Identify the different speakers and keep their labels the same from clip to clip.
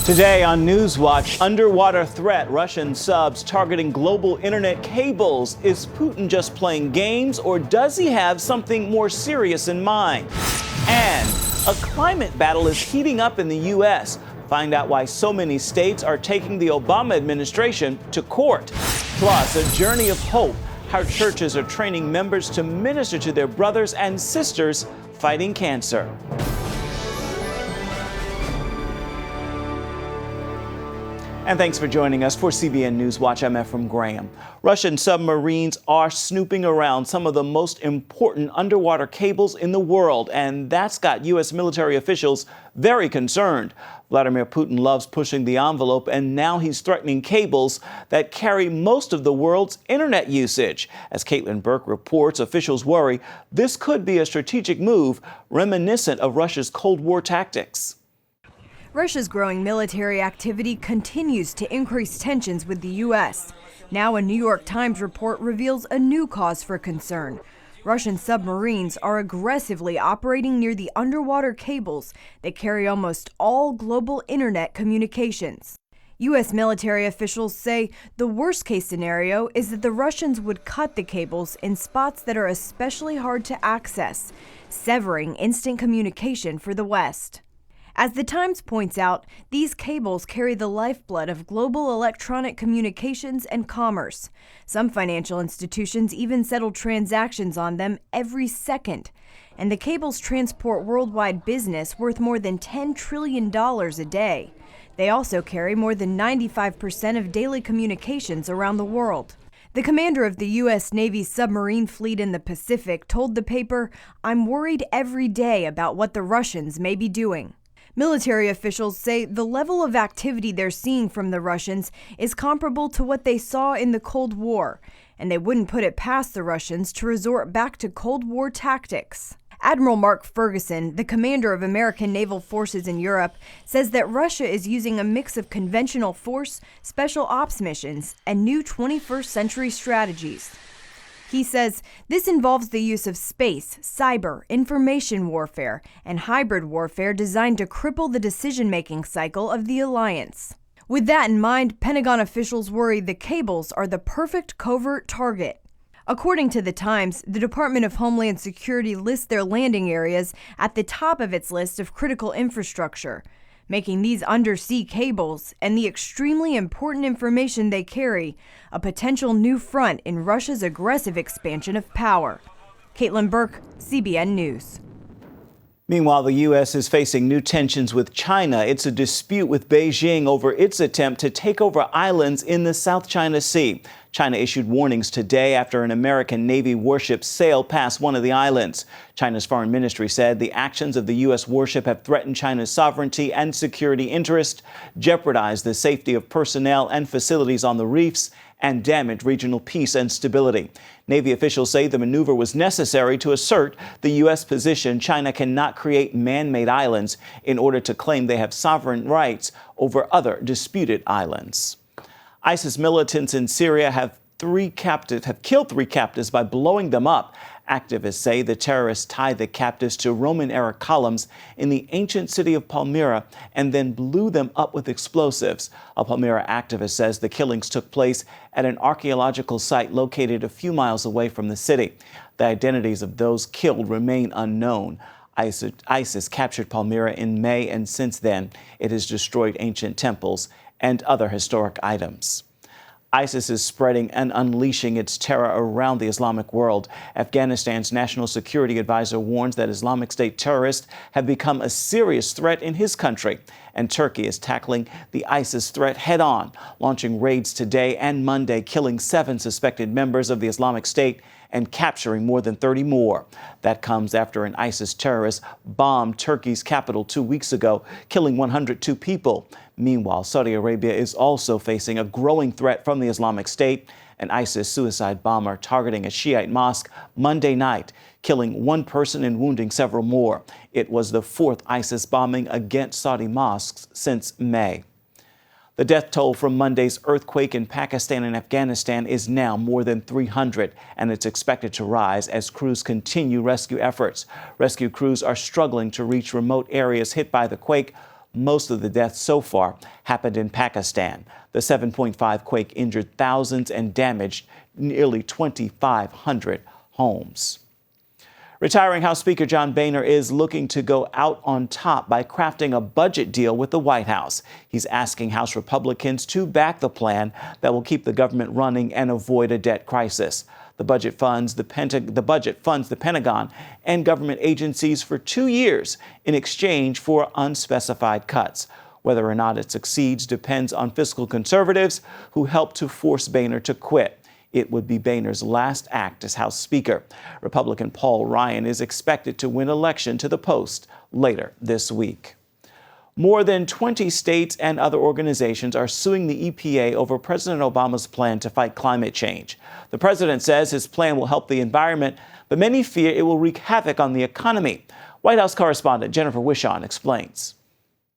Speaker 1: Today on NewsWatch, underwater threat, Russian subs targeting global internet cables. Is Putin just playing games, or does he have something more serious in mind? And a climate battle is heating up in the U.S. Find out why so many states are taking the Obama administration to court. Plus, a journey of hope, how churches are training members to minister to their brothers and sisters fighting cancer. And thanks for joining us for CBN NewsWatch. I'm Ephraim Graham. Russian submarines are snooping around some of the most important underwater cables in the world, and that's got U.S. military officials very concerned. Vladimir Putin loves pushing the envelope, and now he's threatening cables that carry most of the world's internet usage. As Caitlin Burke reports, officials worry this could be a strategic move reminiscent of Russia's Cold War tactics.
Speaker 2: Russia's growing military activity continues to increase tensions with the U.S. Now a New York Times report reveals a new cause for concern. Russian submarines are aggressively operating near the underwater cables that carry almost all global internet communications. U.S. military officials say the worst-case scenario is that the Russians would cut the cables in spots that are especially hard to access, severing instant communication for the West. As the Times points out, these cables carry the lifeblood of global electronic communications and commerce. Some financial institutions even settle transactions on them every second. And the cables transport worldwide business worth more than $10 trillion a day. They also carry more than 95% of daily communications around the world. The commander of the U.S. Navy's submarine fleet in the Pacific told the paper, "I'm worried every day about what the Russians may be doing." Military officials say the level of activity they're seeing from the Russians is comparable to what they saw in the Cold War, and they wouldn't put it past the Russians to resort back to Cold War tactics. Admiral Mark Ferguson, the commander of American naval forces in Europe, says that Russia is using a mix of conventional force, special ops missions, and new 21st century strategies. He says this involves the use of space, cyber, information warfare, and hybrid warfare designed to cripple the decision-making cycle of the alliance. With that in mind, Pentagon officials worry the cables are the perfect covert target. According to the Times, the Department of Homeland Security lists their landing areas at the top of its list of critical infrastructure, making these undersea cables and the extremely important information they carry a potential new front in Russia's aggressive expansion of power. Caitlin Burke, CBN News.
Speaker 1: Meanwhile, the U.S. is facing new tensions with China. It's a dispute with Beijing over its attempt to take over islands in the South China Sea. China issued warnings today after an American Navy warship sailed past one of the islands. China's foreign ministry said the actions of the U.S. warship have threatened China's sovereignty and security interest, jeopardized the safety of personnel and facilities on the reefs, and damaged regional peace and stability. Navy officials say the maneuver was necessary to assert the U.S. position China cannot create man-made islands in order to claim they have sovereign rights over other disputed islands. ISIS militants in Syria have killed 3 captives by blowing them up. Activists say the terrorists tied the captives to Roman-era columns in the ancient city of Palmyra and then blew them up with explosives. A Palmyra activist says the killings took place at an archaeological site located a few miles away from the city. The identities of those killed remain unknown. ISIS captured Palmyra in May, and since then it has destroyed ancient temples and other historic items. ISIS is spreading and unleashing its terror around the Islamic world. Afghanistan's national security advisor warns that Islamic State terrorists have become a serious threat in his country. And Turkey is tackling the ISIS threat head-on, launching raids today and Monday, killing 7 suspected members of the Islamic State and capturing more than 30 more. That comes after an ISIS terrorist bombed Turkey's capital 2 weeks ago, killing 102 people. Meanwhile, Saudi Arabia is also facing a growing threat from the Islamic State. An ISIS suicide bomber targeting a Shiite mosque Monday night, killing 1 person and wounding several more. It was the 4th ISIS bombing against Saudi mosques since May. The death toll from Monday's earthquake in Pakistan and Afghanistan is now more than 300, and it's expected to rise as crews continue rescue efforts. Rescue crews are struggling to reach remote areas hit by the quake. Most of the deaths so far happened in Pakistan. The 7.5 quake injured thousands and damaged nearly 2,500 homes. Retiring House Speaker John Boehner is looking to go out on top by crafting a budget deal with the White House. He's asking House Republicans to back the plan that will keep the government running and avoid a debt crisis. The budget funds the Pentagon and government agencies for 2 years in exchange for unspecified cuts. Whether or not it succeeds depends on fiscal conservatives who helped to force Boehner to quit. It would be Boehner's last act as House Speaker. Republican Paul Ryan is expected to win election to the post later this week. More than 20 states and other organizations are suing the EPA over President Obama's plan to fight climate change. The president says his plan will help the environment, but many fear it will wreak havoc on the economy. White House correspondent Jennifer Wishon explains.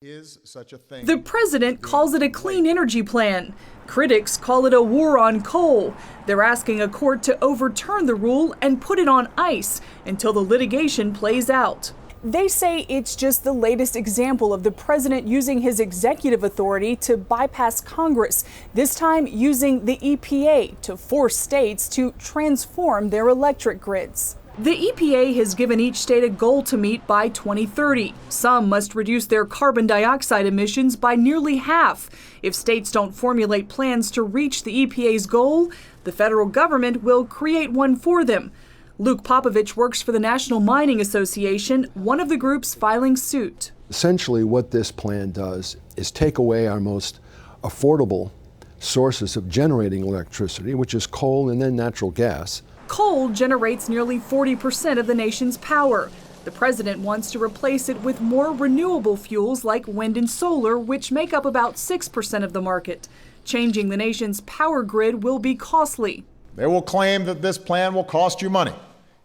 Speaker 3: The president calls it a clean energy plan. Critics call it a war on coal. They're asking a court to overturn the rule and put it on ice until the litigation plays out. They say it's just the latest example of the president using his executive authority to bypass Congress, this time using the EPA to force states to transform their electric grids. The EPA has given each state a goal to meet by 2030. Some must reduce their carbon dioxide emissions by nearly half. If states don't formulate plans to reach the EPA's goal, the federal government will create one for them. Luke Popovich works for the National Mining Association, one of the groups filing suit.
Speaker 4: Essentially, what this plan does is take away our most affordable sources of generating electricity, which is coal and then natural gas.
Speaker 3: Coal generates nearly 40% of the nation's power. The president wants to replace it with more renewable fuels like wind and solar, which make up about 6% of the market. Changing the nation's power grid will be costly.
Speaker 5: They will claim that this plan will cost you money,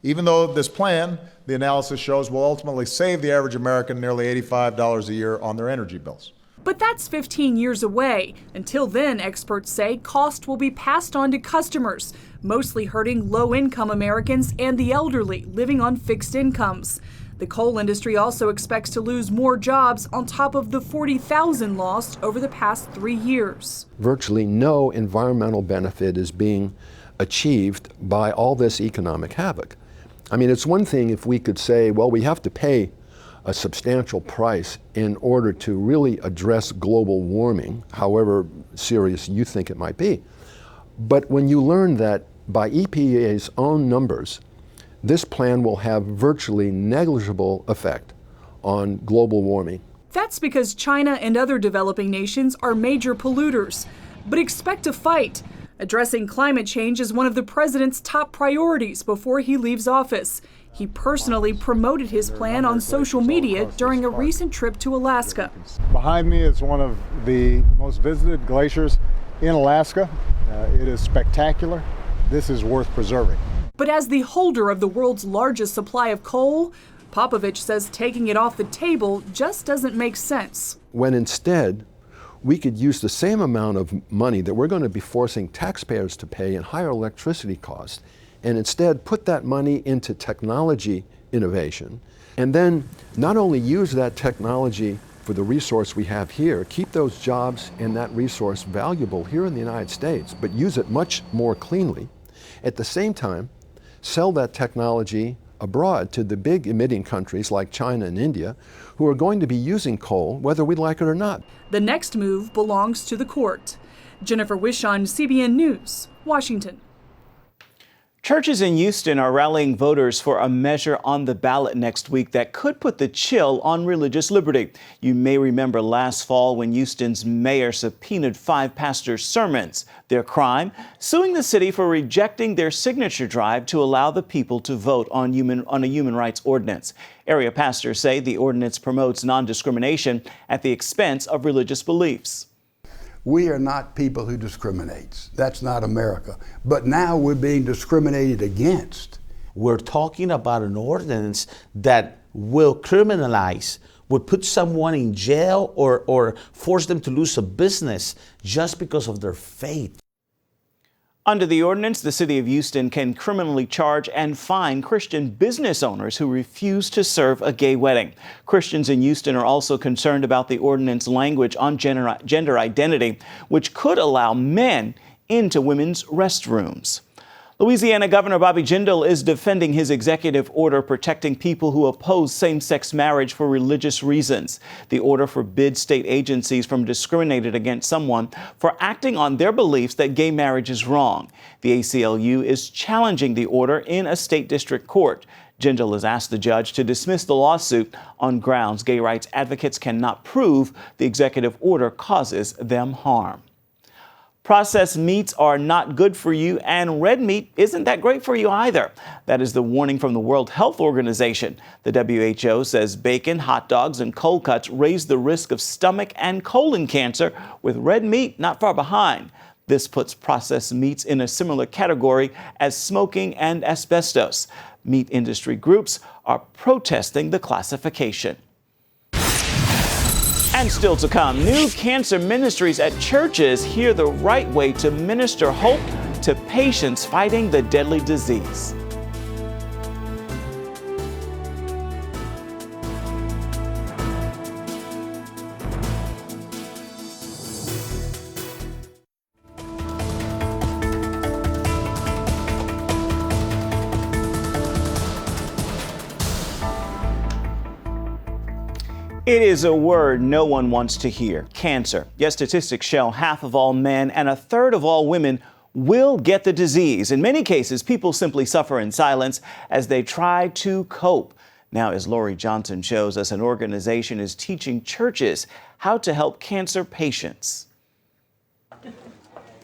Speaker 5: even though this plan, the analysis shows, will ultimately save the average American nearly $85 a year on their energy bills.
Speaker 3: But that's 15 years away. Until then, experts say cost will be passed on to customers, mostly hurting low-income Americans and the elderly living on fixed incomes. The coal industry also expects to lose more jobs on top of the 40,000 lost over the past 3 years.
Speaker 4: Virtually no environmental benefit is being achieved by all this economic havoc. I mean, it's one thing if we could say, well, we have to pay a substantial price in order to really address global warming, however serious you think it might be. But when you learn that by EPA's own numbers, this plan will have virtually negligible effect on global warming.
Speaker 3: That's because China and other developing nations are major polluters, but expect to fight. Addressing climate change is one of the president's top priorities before he leaves office. He personally promoted his plan on social media during a recent trip to Alaska.
Speaker 6: Behind me is one of the most visited glaciers in Alaska. It is spectacular. This is worth preserving.
Speaker 3: But as the holder of the world's largest supply of coal, Popovich says taking it off the table just doesn't make sense.
Speaker 4: When instead, we could use the same amount of money that we're going to be forcing taxpayers to pay in higher electricity costs, and instead put that money into technology innovation, and then not only use that technology for the resource we have here, keep those jobs and that resource valuable here in the United States, but use it much more cleanly. At the same time, sell that technology abroad to the big emitting countries like China and India, who are going to be using coal whether we like it or not.
Speaker 3: The next move belongs to the court. Jennifer Wishon, CBN News, Washington.
Speaker 1: Churches in Houston are rallying voters for a measure on the ballot next week that could put the chill on religious liberty. You may remember last fall when Houston's mayor subpoenaed 5 pastors' sermons. Their crime? Suing the city for rejecting their signature drive to allow the people to vote on a human rights ordinance. Area pastors say the ordinance promotes non-discrimination at the expense of religious beliefs.
Speaker 7: We are not people who discriminates. That's not America. But now we're being discriminated against.
Speaker 8: We're talking about an ordinance that will criminalize, would put someone in jail or force them to lose a business just because of their faith.
Speaker 1: Under the ordinance, the city of Houston can criminally charge and fine Christian business owners who refuse to serve a gay wedding. Christians in Houston are also concerned about the ordinance language on gender identity, which could allow men into women's restrooms. Louisiana Governor Bobby Jindal is defending his executive order protecting people who oppose same-sex marriage for religious reasons. The order forbids state agencies from discriminating against someone for acting on their beliefs that gay marriage is wrong. The ACLU is challenging the order in a state district court. Jindal has asked the judge to dismiss the lawsuit on grounds gay rights advocates cannot prove the executive order causes them harm. Processed meats are not good for you, and red meat isn't that great for you either. That is the warning from the World Health Organization. The WHO says bacon, hot dogs, and cold cuts raise the risk of stomach and colon cancer, with red meat not far behind. This puts processed meats in a similar category as smoking and asbestos. Meat industry groups are protesting the classification. And still to come, new cancer ministries at churches hear the right way to minister hope to patients fighting the deadly disease. It is a word no one wants to hear, cancer. Yet statistics show half of all men and a third of all women will get the disease. In many cases, people simply suffer in silence as they try to cope. Now, as Lori Johnson shows us, an organization is teaching churches how to help cancer patients.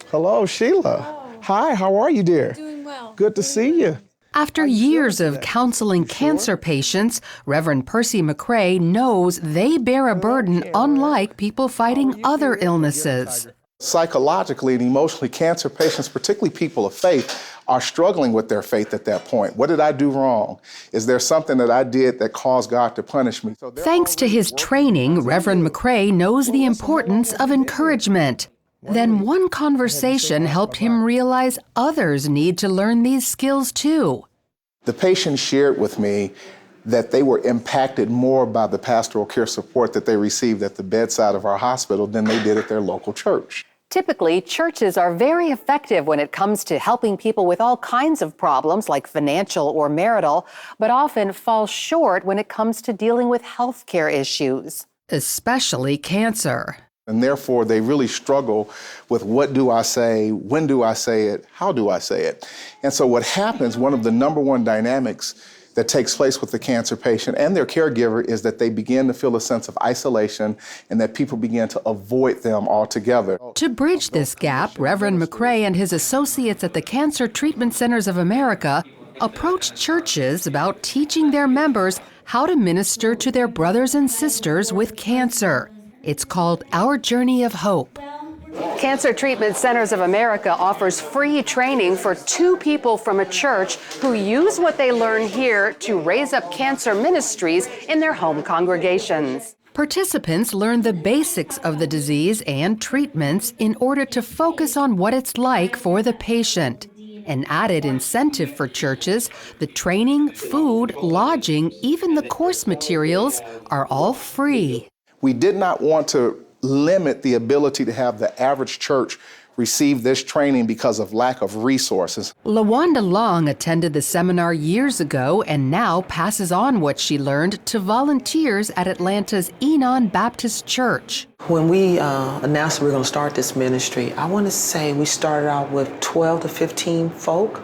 Speaker 9: Hello, Sheila.
Speaker 10: Hello.
Speaker 9: Hi, how are you, dear?
Speaker 10: Doing well.
Speaker 9: Good to see you.
Speaker 10: After years of counseling cancer patients, Reverend Percy McCrae knows they bear a burden unlike people fighting other illnesses.
Speaker 11: Psychologically and emotionally, cancer patients, particularly people of faith, are struggling with their faith at that point. What did I do wrong? Is there something that I did that caused God to punish me?
Speaker 10: Thanks to his training, Reverend McCrae knows the importance of encouragement. Then one conversation helped him realize others need to learn these skills too.
Speaker 11: The patient shared with me that they were impacted more by the pastoral care support that they received at the bedside of our hospital than they did at their local church.
Speaker 12: Typically, churches are very effective when it comes to helping people with all kinds of problems like financial or marital, but often fall short when it comes to dealing with health care issues.
Speaker 10: Especially cancer.
Speaker 11: And therefore, they really struggle with what do I say, when do I say it, how do I say it? And so what happens, one of the number one dynamics that takes place with the cancer patient and their caregiver is that they begin to feel a sense of isolation and that people begin to avoid them altogether.
Speaker 10: To bridge this gap, Reverend McCrae and his associates at the Cancer Treatment Centers of America approached churches about teaching their members how to minister to their brothers and sisters with cancer. It's called Our Journey of Hope.
Speaker 12: Cancer Treatment Centers of America offers free training for 2 people from a church who use what they learn here to raise up cancer ministries in their home congregations.
Speaker 10: Participants learn the basics of the disease and treatments in order to focus on what it's like for the patient. An added incentive for churches, the training, food, lodging, even the course materials are all free.
Speaker 11: We did not want to limit the ability to have the average church receive this training because of lack of resources.
Speaker 10: LaWanda Long attended the seminar years ago and now passes on what she learned to volunteers at Atlanta's Enon Baptist Church.
Speaker 13: When we announced we were going to start this ministry, I want to say we started out with 12 to 15 folk,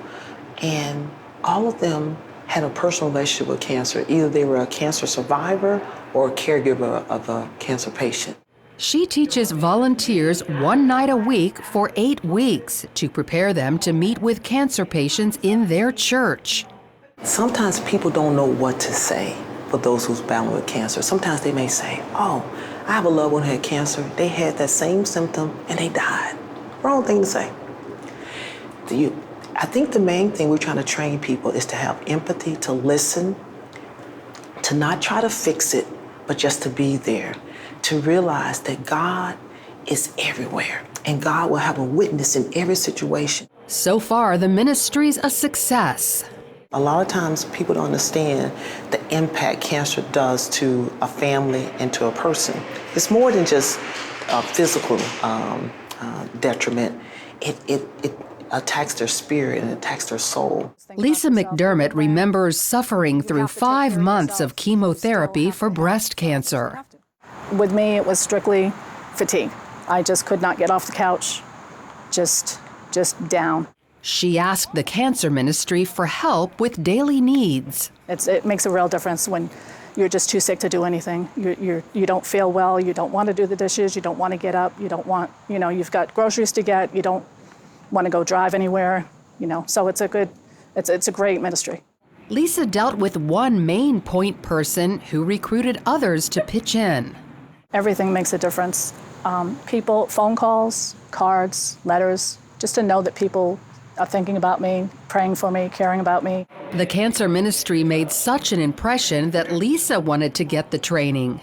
Speaker 13: and all of them had a personal relationship with cancer. Either they were a cancer survivor or a caregiver of a cancer patient.
Speaker 10: She teaches volunteers 1 night a week for 8 weeks to prepare them to meet with cancer patients in their church.
Speaker 13: Sometimes people don't know what to say for those who's battling with cancer. Sometimes they may say, oh, I have a loved one who had cancer. They had that same symptom and they died. Wrong thing to say. I think the main thing we're trying to train people is to have empathy, to listen, to not try to fix it, but just to be there, to realize that God is everywhere and God will have a witness in every situation.
Speaker 10: So far, the ministry's a success.
Speaker 13: A lot of times people don't understand the impact cancer does to a family and to a person. It's more than just a physical detriment. It attacks their spirit and attacks their soul.
Speaker 10: Lisa McDermott remembers suffering through 5 months of chemotherapy for breast cancer.
Speaker 14: With me, it was strictly fatigue. I just could not get off the couch, just down.
Speaker 10: She asked the cancer ministry for help with daily needs.
Speaker 14: It makes a real difference when you're just too sick to do anything. You don't feel well, you don't want to do the dishes, you don't want to get up, you don't want, you've got groceries to get, you don't want to go drive anywhere, so it's a great ministry.
Speaker 10: Lisa dealt with one main point person who recruited others to pitch in.
Speaker 14: Everything makes a difference. People, phone calls, cards, letters, just to know that people are thinking about me, praying for me, caring about me.
Speaker 10: The cancer ministry made such an impression that Lisa wanted to get the training.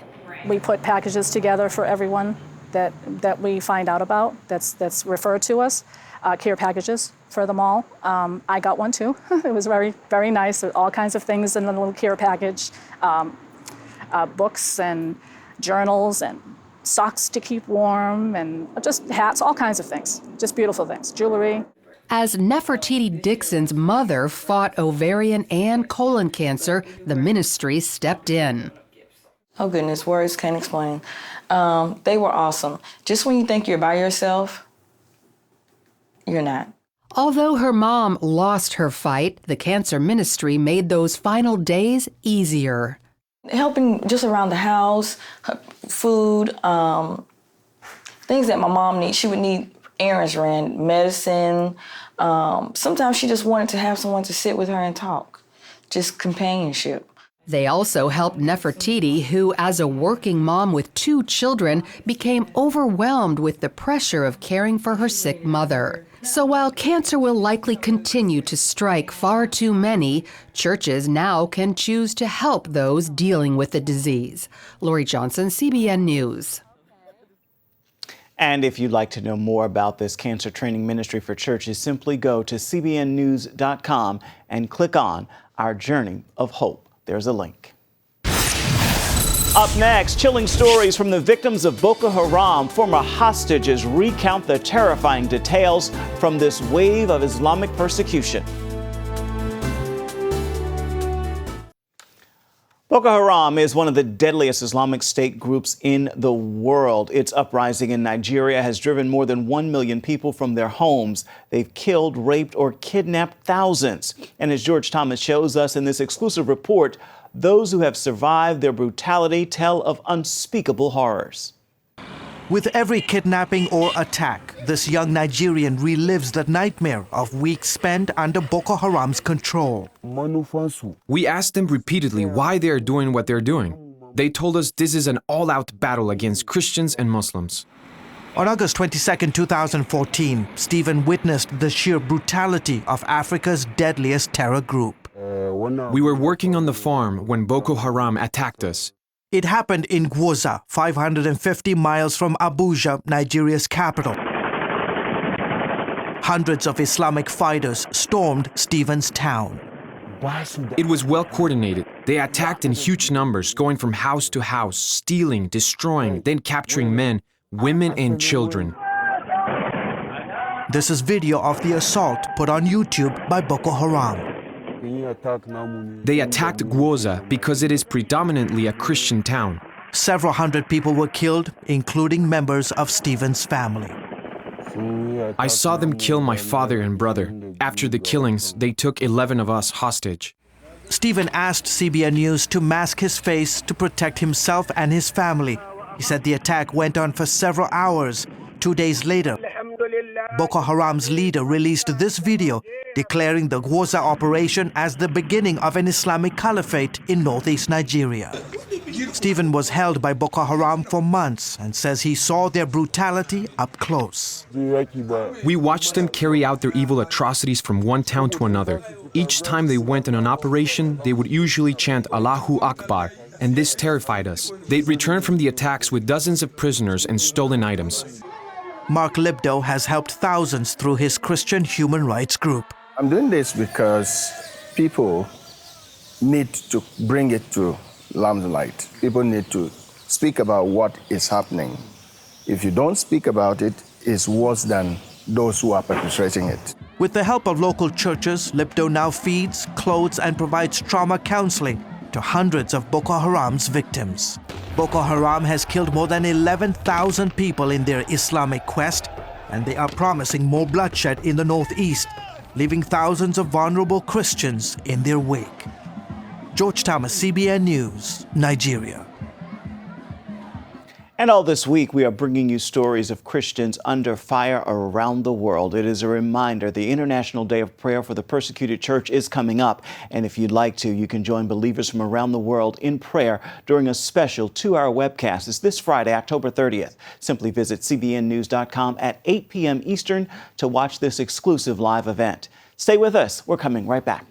Speaker 14: We put packages together for everyone that we find out about, that's referred to us, care packages for them all. I got one too. It was very, very nice. All kinds of things in the little care package, books and journals and socks to keep warm and just hats, all kinds of things, just beautiful things, jewelry.
Speaker 10: As Nefertiti Dixon's mother fought ovarian and colon cancer, the ministry stepped in.
Speaker 15: Oh goodness, words can't explain. They were awesome. Just when you think you're by yourself, you're not.
Speaker 10: Although her mom lost her fight, the cancer ministry made those final days easier.
Speaker 15: Helping just around the house, food, things that my mom needs. She would need errands ran, medicine. Sometimes she just wanted to have someone to sit with her and talk, just companionship.
Speaker 10: They also helped Nefertiti, who, as a working mom with 2 children, became overwhelmed with the pressure of caring for her sick mother. So while cancer will likely continue to strike far too many, churches now can choose to help those dealing with the disease. Lori Johnson, CBN News.
Speaker 1: And if you'd like to know more about this cancer training ministry for churches, simply go to cbnnews.com and click on our Journey of Hope. There's a link. Up next, chilling stories from the victims of Boko Haram. Former hostages recount the terrifying details from this wave of Islamic persecution. Boko Haram is one of the deadliest Islamic State groups in the world. Its uprising in Nigeria has driven more than 1 million people from their homes. They've killed, raped, or kidnapped thousands. And as George Thomas shows us in this exclusive report, those who have survived their brutality tell of unspeakable horrors.
Speaker 16: With every kidnapping or attack, this young Nigerian relives the nightmare of weeks spent under Boko Haram's control.
Speaker 17: We asked them repeatedly why they are doing what they're doing. They told us this is an all-out battle against Christians and Muslims.
Speaker 16: On August 22, 2014, Stephen witnessed the sheer brutality of Africa's deadliest terror group.
Speaker 17: We were working on the farm when Boko Haram attacked us.
Speaker 16: It happened in Gwoza, 550 miles from Abuja, Nigeria's capital. Hundreds of Islamic fighters stormed Stephen's town.
Speaker 17: It was well coordinated. They attacked in huge numbers, going from house to house, stealing, destroying, then capturing men, women, and children.
Speaker 16: This is video of the assault put on YouTube by Boko Haram.
Speaker 17: They attacked Gwoza because it is predominantly a Christian town.
Speaker 16: Several hundred people were killed, including members of Stephen's family.
Speaker 17: I saw them kill my father and brother. After the killings, they took 11 of us hostage.
Speaker 16: Stephen asked CBN News to mask his face to protect himself and his family. He said the attack went on for several hours. 2 days later, Boko Haram's leader released this video declaring the Gwoza operation as the beginning of an Islamic caliphate in northeast Nigeria. Stephen was held by Boko Haram for months and says he saw their brutality up close.
Speaker 17: We watched them carry out their evil atrocities from one town to another. Each time they went on an operation, they would usually chant Allahu Akbar, and this terrified us. They'd return from the attacks with dozens of prisoners and stolen items.
Speaker 16: Mark Libdo has helped thousands through his Christian human rights group.
Speaker 18: I'm doing this because people need to bring it to limelight. People need to speak about what is happening. If you don't speak about it, it's worse than those who are perpetrating it.
Speaker 16: With the help of local churches, Libdo now feeds, clothes, and provides trauma counseling to hundreds of Boko Haram's victims. Boko Haram has killed more than 11,000 people in their Islamic quest, and they are promising more bloodshed in the northeast, leaving thousands of vulnerable Christians in their wake. George Thomas, CBN News, Nigeria.
Speaker 1: And all this week, we are bringing you stories of Christians under fire around the world. It is a reminder the International Day of Prayer for the Persecuted Church is coming up. And if you'd like to, you can join believers from around the world in prayer during a special 2-hour webcast. It's this Friday, October 30th. Simply visit cbnnews.com at 8 p.m. Eastern to watch this exclusive live event. Stay with us. We're coming right back.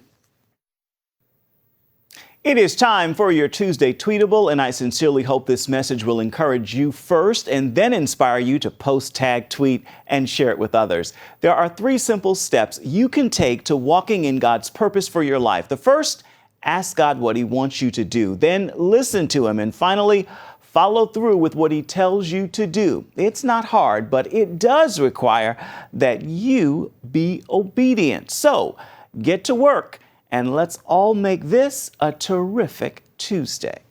Speaker 1: It is time for your Tuesday Tweetable, and I sincerely hope this message will encourage you first and then inspire you to post, tag, tweet, and share it with others. There are 3 simple steps you can take to walking in God's purpose for your life. The first, ask God what He wants you to do. Then listen to Him. And finally, follow through with what He tells you to do. It's not hard, but it does require that you be obedient. So get to work. And let's all make this a terrific Tuesday.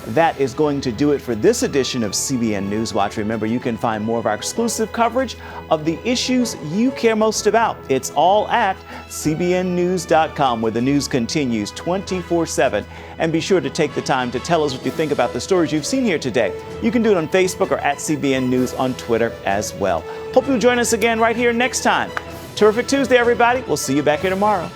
Speaker 1: That is going to do it for this edition of CBN NewsWatch. Remember, you can find more of our exclusive coverage of the issues you care most about. It's all at cbnnews.com, where the news continues 24/7. And be sure to take the time to tell us what you think about the stories you've seen here today. You can do it on Facebook or at CBN News on Twitter as well. Hope you'll join us again right here next time. Terrific Tuesday, everybody. We'll see you back here tomorrow.